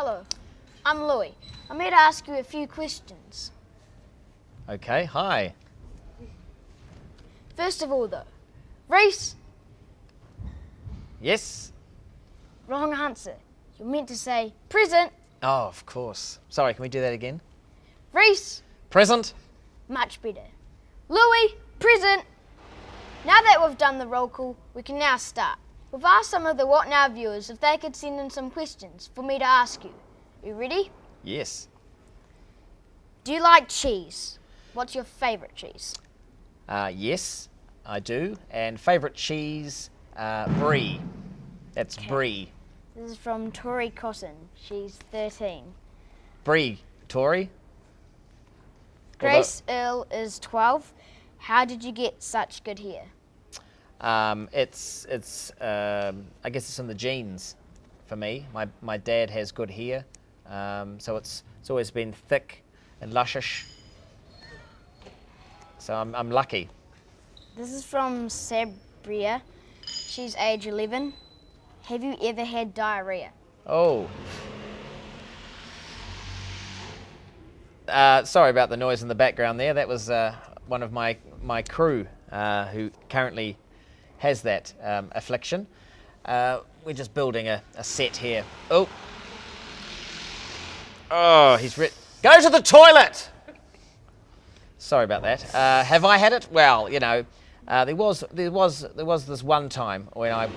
Hello, I'm Louis. I'm here to ask you a few questions. Okay, hi. First of all though, Rhys, Yes? wrong answer. You're meant to say present. Oh, of course. Sorry, can we do that again? Rhys, Present? much better. Louis, present. Now that we've done the roll call, we can now start. We've asked some of the What Now viewers if they could send in some questions for me to ask you. You ready? Yes. Do you like cheese? What's your favourite cheese? Yes, I do. And favourite cheese, brie. That's brie. This is from Tori Cotton. She's 13. Brie, Tori. Grace Earl is 12. How did you get such good hair? I guess it's in the genes for me. My dad has good hair, so it's always been thick and luscious. So I'm lucky. This is from Sabria. She's age 11. Have you ever had diarrhea? Oh. Sorry about the noise in the background there. That was one of my crew who currently has that affliction. We're just building a set here. Oh, go to the toilet! Sorry about that. Have I had it? Well, you know, there was this one time when I...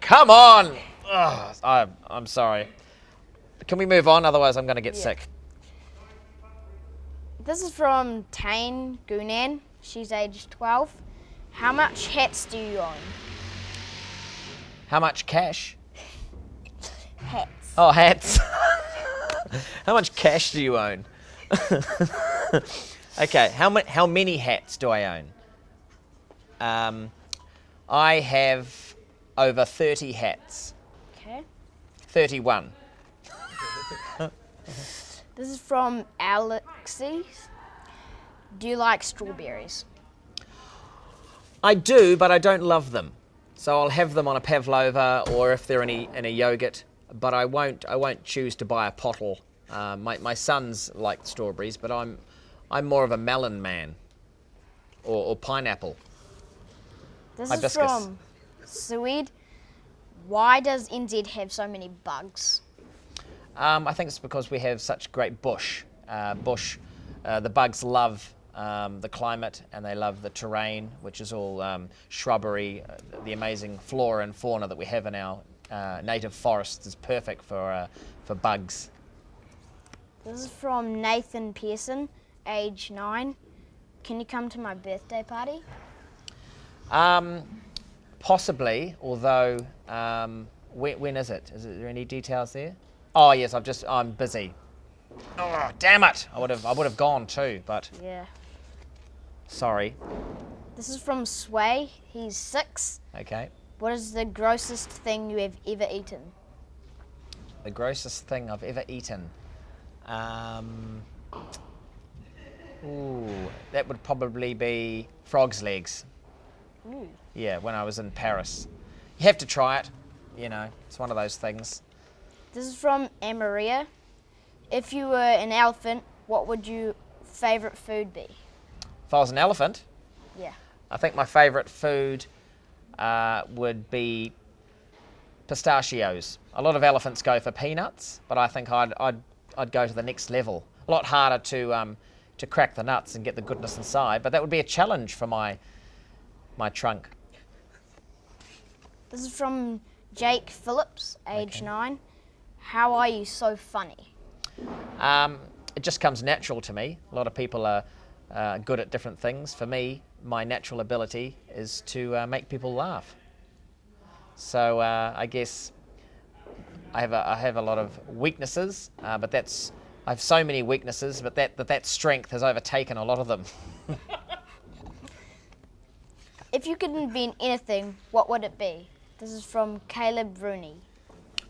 Come on! Oh, I'm sorry. Can we move on? Otherwise I'm going to get sick. This is from Tane Gunan. She's aged 12. How much hats do you own? How much cash? Hats. Oh, hats. How much cash do you own? Okay, how many hats do I own? I have over 30 hats. Okay. 31. This is from Alexis. Do you like strawberries? I do, but I don't love them. So I'll have them on a pavlova, or if they're in a yogurt. But I won't choose to buy a pottle. My sons like strawberries, but I'm more of a melon man, or pineapple. This Hibiscus. is from Suede. Why does NZ have so many bugs? I think it's because we have such great bush. The bugs love the climate, and they love the terrain, which is all shrubbery. The amazing flora and fauna that we have in our native forests is perfect for bugs. This is from Nathan Pearson, age 9. Can you come to my birthday party? Possibly, although when is it? Is there any details there? Oh yes, I'm busy. Oh damn it! I would have gone too, but Yeah. sorry. This is from Sway. He's 6. Okay. What is the grossest thing you have ever eaten? The grossest thing I've ever eaten. That would probably be frog's legs. Ooh. Yeah, when I was in Paris. You have to try it. You know, it's one of those things. This is from Amaria. If you were an elephant, what would your favourite food be? If I was an elephant, Yeah. I think my favourite food would be pistachios. A lot of elephants go for peanuts, but I think I'd go to the next level. A lot harder to crack the nuts and get the goodness inside, but that would be a challenge for my trunk. This is from Jake Phillips, age 9. How are you so funny? It just comes natural to me. A lot of people are good at different things. For me, my natural ability is to make people laugh. So I guess I have a lot of weaknesses, but I have so many weaknesses, but that strength has overtaken a lot of them. If you could invent anything, what would it be? This is from Caleb Rooney.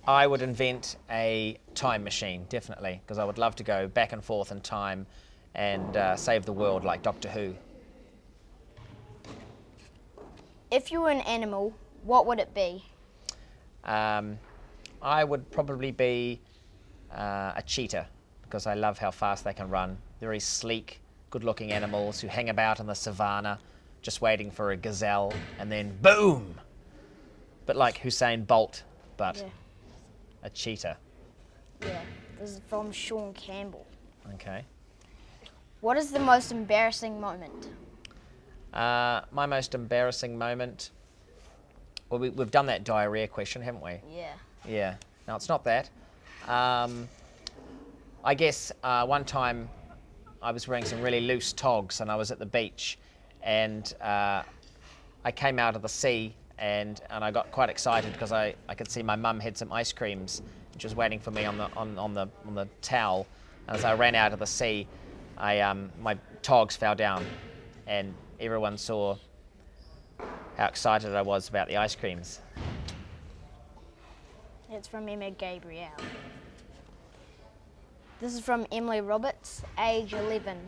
I would invent a time machine, definitely, because I would love to go back and forth in time and save the world like Doctor Who. If you were an animal, what would it be? I would probably be a cheetah, because I love how fast they can run. Very sleek, good-looking animals who hang about in the savannah, just waiting for a gazelle, and then boom! Bit like Usain Bolt, but Yeah. a cheetah. Yeah. This is from Sean Campbell. Okay. What is the most embarrassing moment? My most embarrassing moment. Well, we've done that diarrhea question, haven't we? Yeah. Yeah. No, it's not that. I guess one time I was wearing some really loose togs and I was at the beach, and I came out of the sea and I got quite excited because I could see my mum had some ice creams and she was waiting for me on the towel. And as I ran out of the sea, my togs fell down, and everyone saw how excited I was about the ice creams. It's from Emma Gabrielle. This is from Emily Roberts, age 11.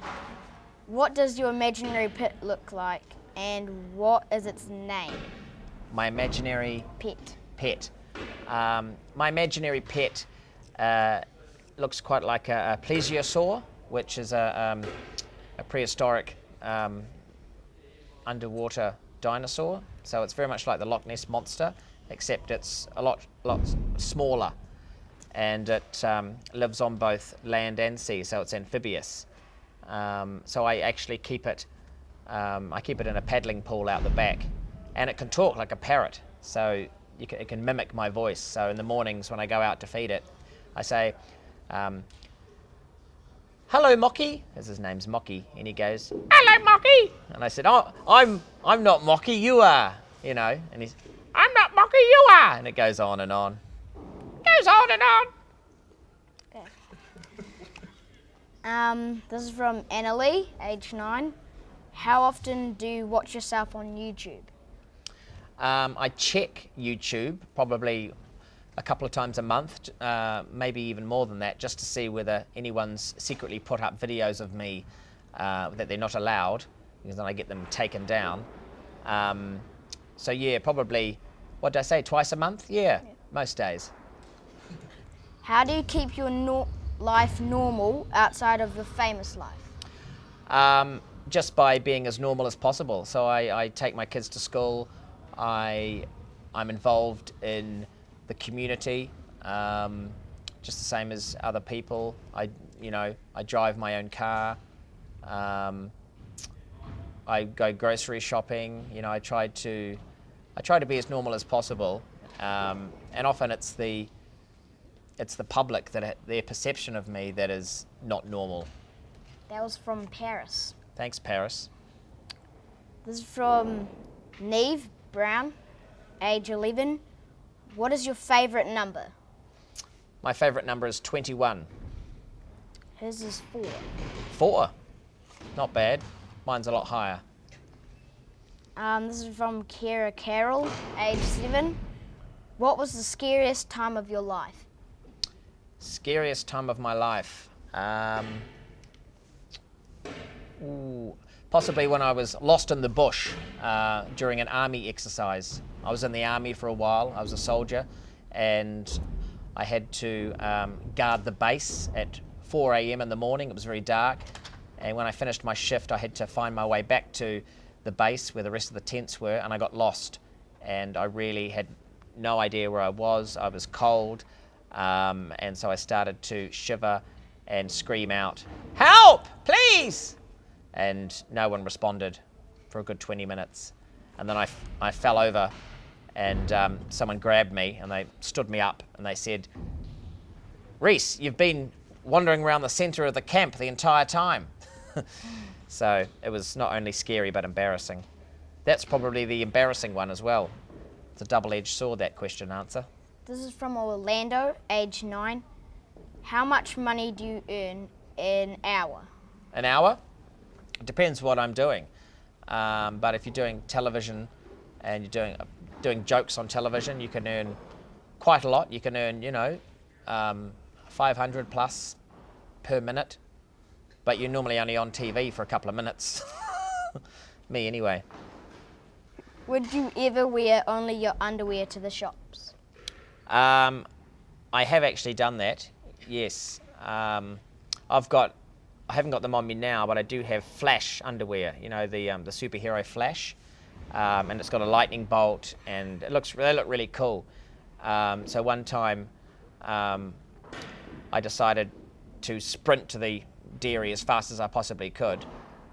What does your imaginary pet look like, and what is its name? My imaginary Pet. pet. My imaginary pet looks quite like a plesiosaur, which is a prehistoric underwater dinosaur. So it's very much like the Loch Ness Monster, except it's a lot smaller, and it lives on both land and sea, so it's amphibious. So I actually keep it. I keep it in a paddling pool out the back, and it can talk like a parrot. So it can mimic my voice. So in the mornings when I go out to feed it, I say, "Hello, Mocky," as his name's Mocky, and he goes, "Hello, Mocky," and I said, "Oh, I'm not Mocky, you are," and he's, "I'm not Mocky, you are," and it goes on and on. Goes on and on. Okay. This is from Annalie, age 9. How often do you watch yourself on YouTube? I check YouTube probably a couple of times a month, maybe even more than that, just to see whether anyone's secretly put up videos of me that they're not allowed, because then I get them taken down. So yeah, probably, what did I say, twice a month? Yeah, most days. How do you keep your life normal outside of the famous life? Just by being as normal as possible. So I take my kids to school. I'm involved in the community, just the same as other people. I drive my own car. I go grocery shopping. I try to be as normal as possible. And often it's the public that their perception of me that is not normal. That was from Paris. Thanks, Paris. This is from Neve Brown, age 11. What is your favourite number? My favourite number is 21. His is 4. 4? Not bad. Mine's a lot higher. This is from Kira Carroll, age 7. What was the scariest time of your life? Scariest time of my life? Possibly when I was lost in the bush during an army exercise. I was in the army for a while. I was a soldier, and I had to guard the base at 4 a.m. in the morning. It was very dark, and when I finished my shift, I had to find my way back to the base where the rest of the tents were, and I got lost, and I really had no idea where I was. I was cold, and so I started to shiver and scream out, "Help, please!" And no one responded for a good 20 minutes. And then I fell over, and someone grabbed me and they stood me up and they said, "Rhys, you've been wandering around the centre of the camp the entire time." So it was not only scary but embarrassing. That's probably the embarrassing one as well. It's a double-edged sword, that question answer. This is from Orlando, age 9. How much money do you earn an hour? An hour? It depends what I'm doing. But if you're doing television and you're doing jokes on television, you can earn quite a lot. You can earn, 500 plus per minute. But you're normally only on TV for a couple of minutes. Me anyway. Would you ever wear only your underwear to the shops? I have actually done that. Yes. I haven't got them on me now, but I do have Flash underwear. You know, the superhero Flash, and it's got a lightning bolt, and they look really cool. So one time, I decided to sprint to the dairy as fast as I possibly could,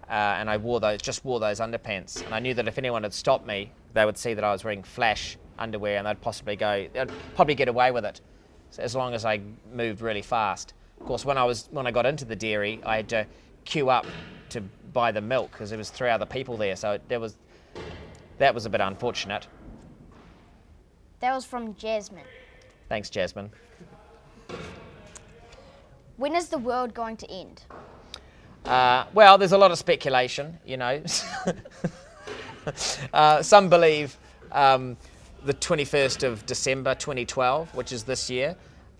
and I wore those underpants. And I knew that if anyone had stopped me, they would see that I was wearing Flash underwear, and they'd probably get away with it, so as long as I moved really fast. Of course, when I got into the dairy, I had to queue up to buy the milk because there was 3 other people there, so that was a bit unfortunate. That was from Jasmine. Thanks, Jasmine. When is the world going to end? Well, there's a lot of speculation, you know. Some believe the 21st of December 2012, which is this year,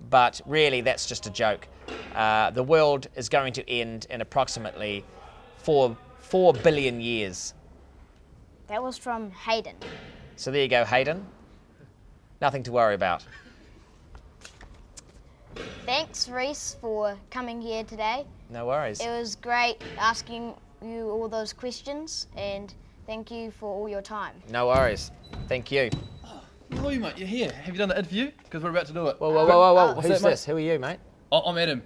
but really that's just a joke. The world is going to end in approximately 4 billion years. That was from Hayden. So there you go, Hayden. Nothing to worry about. Thanks, Rhys, for coming here today. No worries. It was great asking you all those questions, and thank you for all your time. No worries. Thank you. Louis, mate, you're here. Have you done the interview? Because we're about to do it. Whoa. What's Who's that, mate? this? Who are you, mate? I'm Adam.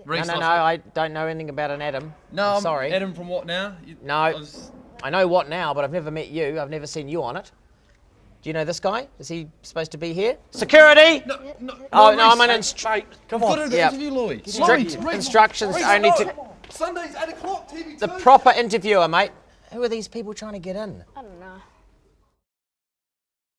No, I don't know anything about an Adam. No, I'm sorry. Adam from What Now? I know What Now, but I've never met you. I've never seen you on it. Do you know this guy? Is he supposed to be here? Security! No, I'm an Come on. Go to the interview, Louis. Strict instructions only to... Sundays, 8 o'clock, TV2. The proper interviewer, mate. Who are these people trying to get in? I don't know.